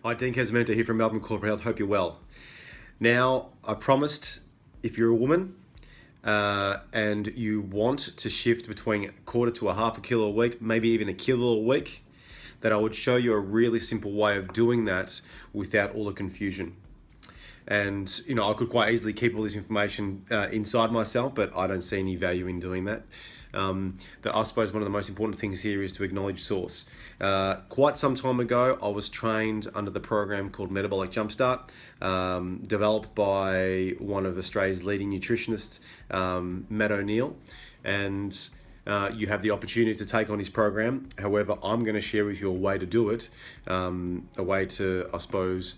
Hi, Dean Casmenta here from Melbourne Corporate Health. Hope you're well. Now, I promised if you're a woman and you want to shift between a quarter to a half a kilo a week, maybe even a kilo a week, that I would show you a really simple way of doing that without all the confusion. And, I could quite easily keep all this information inside myself, but I don't see any value in doing that. I suppose one of the most important things here is to acknowledge source. Quite some time ago, I was trained under the program called Metabolic Jumpstart, developed by one of Australia's leading nutritionists, Matt O'Neill. And you have the opportunity to take on his program. However, I'm going to share with you a way to do it, a way to, I suppose,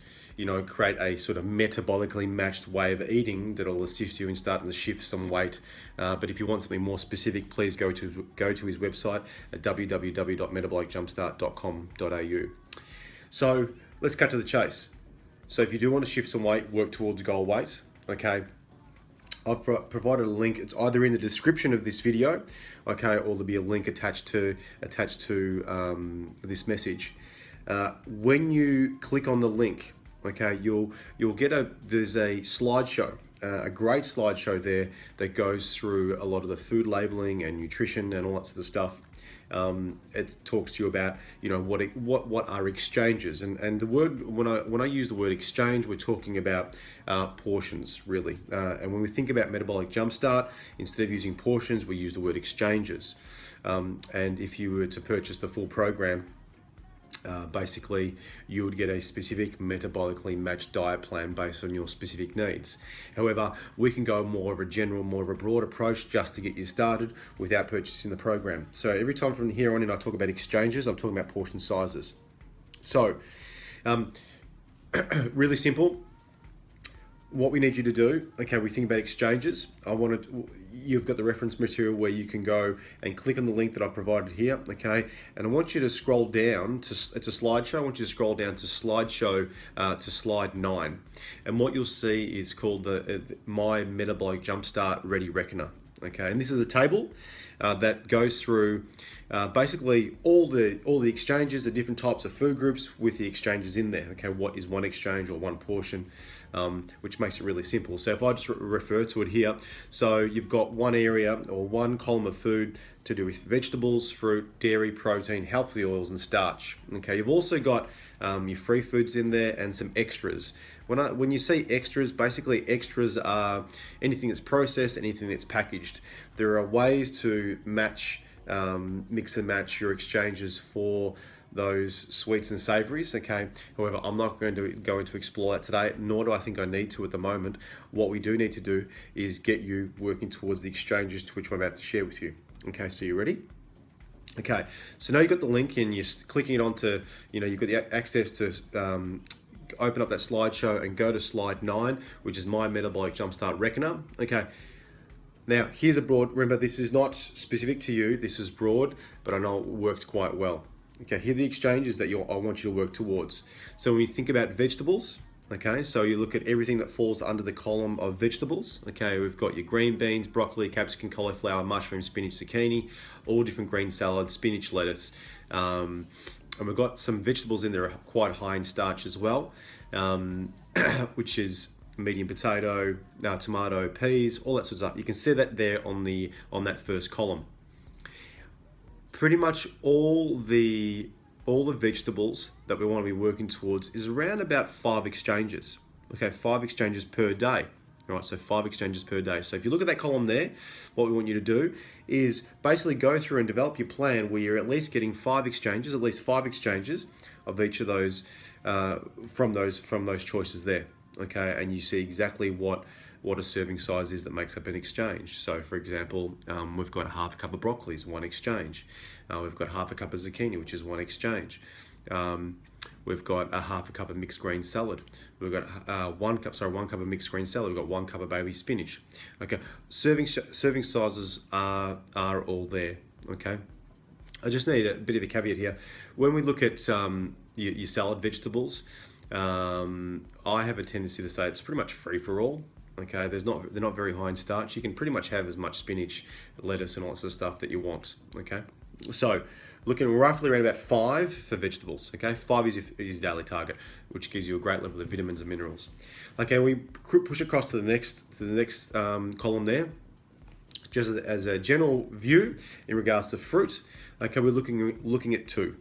create a sort of metabolically matched way of eating that'll assist you in starting to shift some weight. But if you want something more specific, please go to his website at www.metabolicjumpstart.com.au. So let's cut to the chase. So if you do want to shift some weight, work towards goal weight, okay? I've provided a link. It's either in the description of this video, okay, or there'll be a link attached to this message. When you click on the link, okay, you'll get there's a slideshow, a great slideshow there that goes through a lot of the food labeling and nutrition and all that sort of stuff. It talks to you about what are exchanges, and the word, when I use the word exchange, we're talking about portions really. And when we think about Metabolic Jumpstart, instead of using portions, we use the word exchanges. And if you were to purchase the full program, basically you would get a specific metabolically matched diet plan based on your specific needs. However, we can go more of a broad approach just to get you started without purchasing the program. So every time from here on in I talk about exchanges, I'm talking about portion sizes. So really simple. What we need you to do, okay, we think about exchanges. You've got the reference material where you can go and click on the link that I provided here, okay? And I want you to scroll down to, it's a slideshow, I want you to scroll down to slideshow, to slide 9. And what you'll see is called the My Metabolic Jumpstart Ready Reckoner, okay? And this is a table that goes through basically all the exchanges, the different types of food groups with the exchanges in there. Okay, what is one exchange or one portion, which makes it really simple. So if I just refer to it here, so you've got one area or one column of food to do with vegetables, fruit, dairy, protein, healthy oils, and starch. Okay, you've also got your free foods in there and some extras. When you say extras, basically extras are anything that's processed, anything that's packaged. There are ways to mix and match your exchanges for those sweets and savories, okay? However, I'm not going to explore that today, nor do I think I need to at the moment. What we do need to do is get you working towards the exchanges to which I'm about to share with you. Okay, so you ready? Okay, so now you've got the link and you're clicking it onto, you've got the access to open up that slideshow and go to slide 9, which is My Metabolic Jumpstart Reckoner. Okay. Now, here's a broad, remember this is not specific to you, this is broad, but I know it works quite well. Okay, here are the exchanges that I want you to work towards. So when you think about vegetables, okay, so you look at everything that falls under the column of vegetables. Okay, we've got your green beans, broccoli, capsicum, cauliflower, mushroom, spinach, zucchini, all different green salads, spinach, lettuce. And we've got some vegetables in there quite high in starch as well, which is medium potato, tomato, peas, all that sort of stuff. You can see that there on that first column. Pretty much all the vegetables that we want to be working towards is around about 5 exchanges. Okay, 5 exchanges per day. All right, so 5 exchanges per day. So if you look at that column there, what we want you to do is basically go through and develop your plan where you're at least getting 5 exchanges, at least 5 exchanges of each of those from those choices there. Okay, and you see exactly what a serving size is that makes up an exchange. So for example, we've got half a cup of broccoli is 1 exchange. We've got half a cup of zucchini, which is 1 exchange. We've got a half a cup of mixed green salad. We've got 1 cup of mixed green salad. We've got 1 cup of baby spinach. Okay, serving sizes are all there. Okay, I just need a bit of a caveat here. When we look at your salad vegetables, I have a tendency to say it's pretty much free for all. Okay, they're not very high in starch. You can pretty much have as much spinach, lettuce, and all that sort of stuff that you want. Okay, so looking roughly around about 5 for vegetables. Okay, 5 is your daily target, which gives you a great level of vitamins and minerals. Okay, we push across to the next column there. Just as a general view in regards to fruit, okay, we're looking at 2.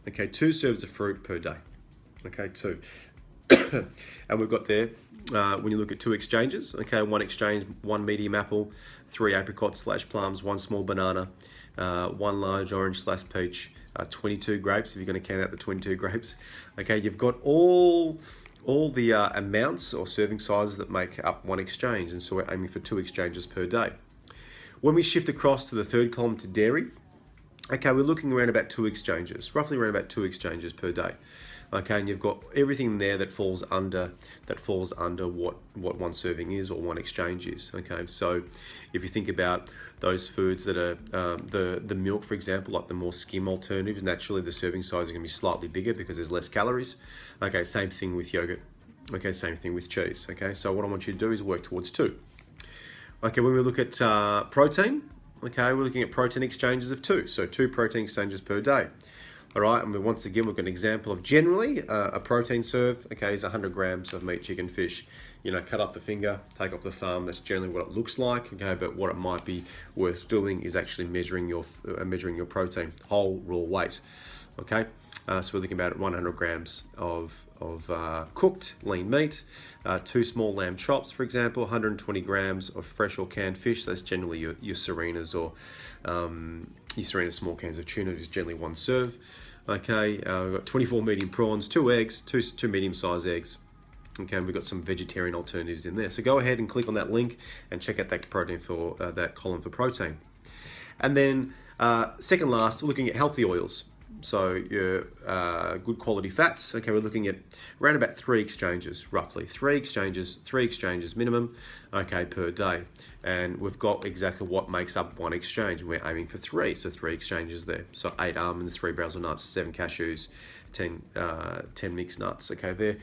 Okay, 2 serves of fruit per day. Okay, 2. And we've got there, when you look at 2 exchanges, okay, 1 exchange, 1 medium apple, 3 apricots/plums, 1 small banana, 1 large orange/peach, 22 grapes, if you're going to count out the 22 grapes. Okay, you've got all the amounts or serving sizes that make up 1 exchange, and so we're aiming for 2 exchanges per day. When we shift across to the third column to dairy, okay, we're looking around about 2 exchanges, roughly around about 2 exchanges per day. Okay, and you've got everything there that falls under what 1 serving is or 1 exchange is. Okay, so if you think about those foods that are the milk, for example, like the more skim alternatives, naturally the serving size is going to be slightly bigger because there's less calories. Okay, same thing with yogurt. Okay, same thing with cheese. Okay, so what I want you to do is work towards 2. Okay, when we look at protein, okay, we're looking at protein exchanges of 2. So 2 protein exchanges per day. All right, and once again, we've got an example of generally a protein serve, okay, is 100 grams of meat, chicken, fish. You know, cut off the finger, take off the thumb. That's generally what it looks like, okay, but what it might be worth doing is actually measuring your protein, whole raw weight, okay? So we're looking about 100 grams of cooked lean meat, 2 small lamb chops, for example, 120 grams of fresh or canned fish. That's generally your Serenas or your Serena small cans of tuna, is generally 1 serve. Okay, we've got 24 medium prawns, 2 eggs, 2 medium-sized eggs. Okay, and we've got some vegetarian alternatives in there. So go ahead and click on that link and check out that protein for that column for protein. And then second last, we're looking at healthy oils. So your good quality fats. Okay, we're looking at around about 3 exchanges, roughly 3 exchanges minimum, okay, per day. And we've got exactly what makes up 1 exchange. We're aiming for 3, so 3 exchanges there. So 8 almonds, 3 Brazil nuts, 7 cashews, 10 mixed nuts. Okay, there.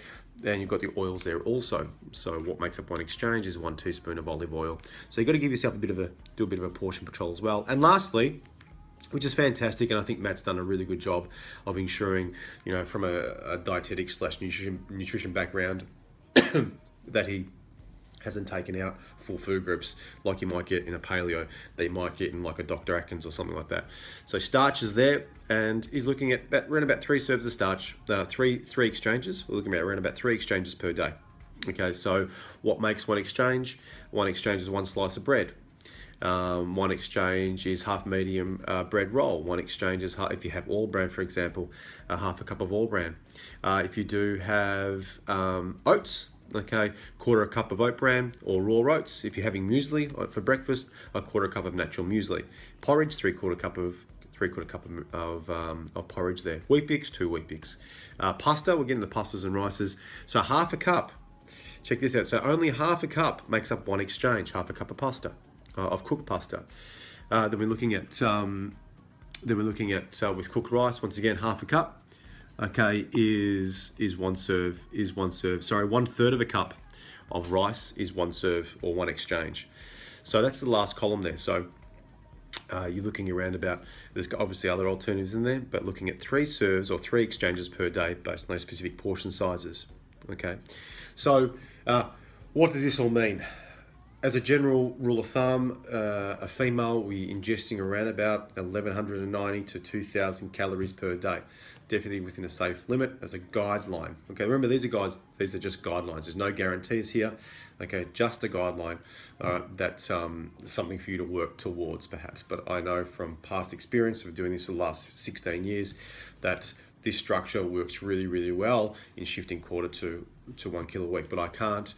And you've got the oils there also. So what makes up 1 exchange is 1 teaspoon of olive oil. So you've got to give yourself do a bit of a portion control as well. And lastly, which is fantastic, and I think Matt's done a really good job of ensuring, you know, from a dietetic/nutrition background, that he hasn't taken out full food groups like you might get in a paleo, that you might get in like a Dr. Atkins or something like that. So starch is there, and he's looking at around about 3 serves of starch, 3 exchanges. We're looking at around about 3 exchanges per day. Okay, so what makes 1 exchange? 1 exchange is 1 slice of bread. 1 exchange is half medium bread roll. 1 exchange is, if you have all bran, for example, half a cup of all bran. If you do have oats, okay, 1/4 cup of oat bran or raw oats. If you're having muesli for breakfast, 1/4 cup of natural muesli. Porridge, 3/4 cup of porridge there. Weet-Bix, 2 Weet-Bix. Pasta, we're getting the pastas and rices. So half a cup. Check this out. So only half a cup makes up 1 exchange. Half a cup of pasta. Of cooked pasta. Then we're looking at with cooked rice. Once again, half a cup. Okay, is 1 serve. Sorry, 1/3 of a cup of rice is 1 serve or 1 exchange. So that's the last column there. So you're looking around about. There's obviously other alternatives in there, but looking at 3 serves or 3 exchanges per day based on those specific portion sizes. Okay, so what does this all mean? As a general rule of thumb, a female, we're ingesting around about 1,190 to 2,000 calories per day. Definitely within a safe limit as a guideline. Okay, remember these are just guidelines. There's no guarantees here. Okay, just a guideline. That's something for you to work towards perhaps. But I know from past experience of doing this for the last 16 years that this structure works really, really well in shifting 1/4 to 1 kilo a week. But I can't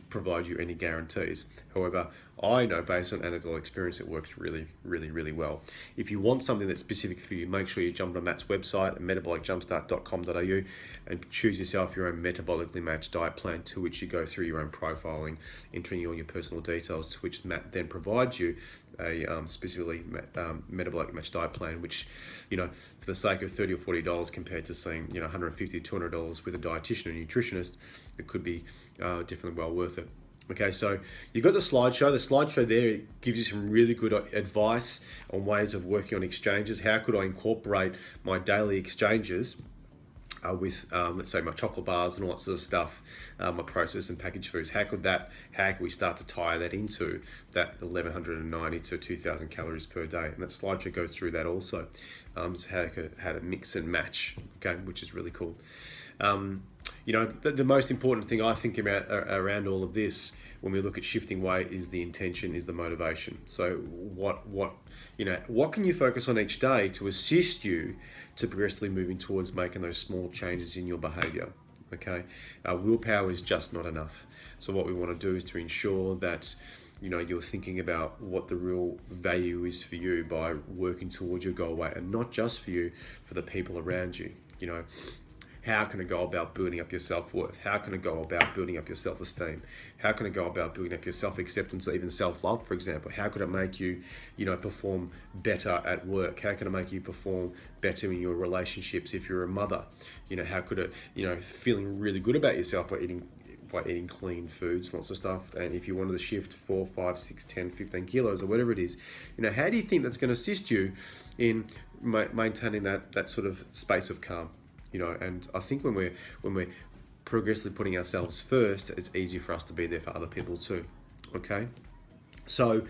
provide you any guarantees. However, I know based on anecdotal experience it works really, really, really well. If you want something that's specific for you, make sure you jump on Matt's website at metabolicjumpstart.com.au and choose yourself your own metabolically matched diet plan, to which you go through your own profiling, entering all your personal details, to which Matt then provides you a specifically metabolic matched diet plan, which, you know, for the sake of $30 or $40 compared to saying, you know, $150 to $200 with a dietitian or nutritionist, it could be definitely well worth it. Okay, so you've got the slideshow. The slideshow there gives you some really good advice on ways of working on exchanges. How could I incorporate my daily exchanges with, let's say, my chocolate bars and all that sort of stuff, my processed and packaged foods? How can we start to tie that into that 1190 to 2000 calories per day? And that slideshow goes through that also. So how to mix and match, okay, which is really cool. The most important thing I think about around all of this when we look at shifting weight is the intention, is the motivation. So what can you focus on each day to assist you to progressively moving towards making those small changes in your behavior? Okay, willpower is just not enough. So what we want to do is to ensure that you're thinking about what the real value is for you by working towards your goal weight, and not just for you, for the people around you. How can it go about building up your self-worth? How can it go about building up your self-esteem? How can it go about building up your self-acceptance, or even self-love, for example? How could it make you, perform better at work? How can it make you perform better in your relationships if you're a mother? How could it, feeling really good about yourself by eating clean foods, lots of stuff. And if you wanted to shift 4, 5, 6, 10, 15 kilos or whatever it is, how do you think that's going to assist you in maintaining that sort of space of calm? And I think when we're progressively putting ourselves first, it's easier for us to be there for other people too. Okay, so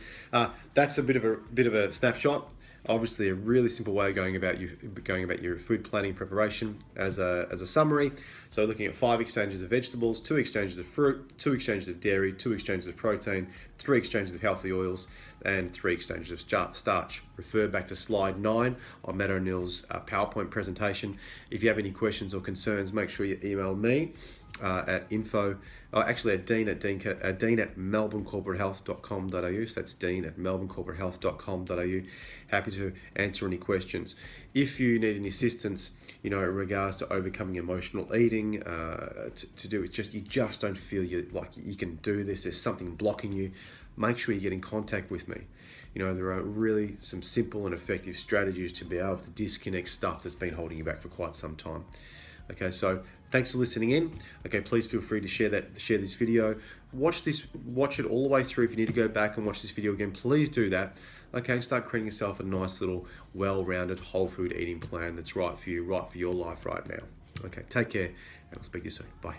that's a bit of a snapshot. Obviously, a really simple way of going about your food planning preparation as a summary. So looking at 5 exchanges of vegetables, 2 exchanges of fruit, 2 exchanges of dairy, 2 exchanges of protein, 3 exchanges of healthy oils, and 3 exchanges of starch. Refer back to slide 9 on Matt O'Neill's PowerPoint presentation. If you have any questions or concerns, make sure you email me at Dean at melbournecorporatehealth.com.au. So that's Dean at melbournecorporatehealth.com.au. Happy to answer any questions. If you need any assistance, in regards to overcoming emotional eating, to do with you just don't feel like you can do this, there's something blocking you, make sure you get in contact with me. There are really some simple and effective strategies to be able to disconnect stuff that's been holding you back for quite some time. Okay, so thanks for listening in. Okay, please feel free to share this video. Watch it all the way through. If you need to go back and watch this video again, please do that. Okay, start creating yourself a nice little well-rounded whole food eating plan that's right for you, right for your life right now. Okay, take care, and I'll speak to you soon. Bye.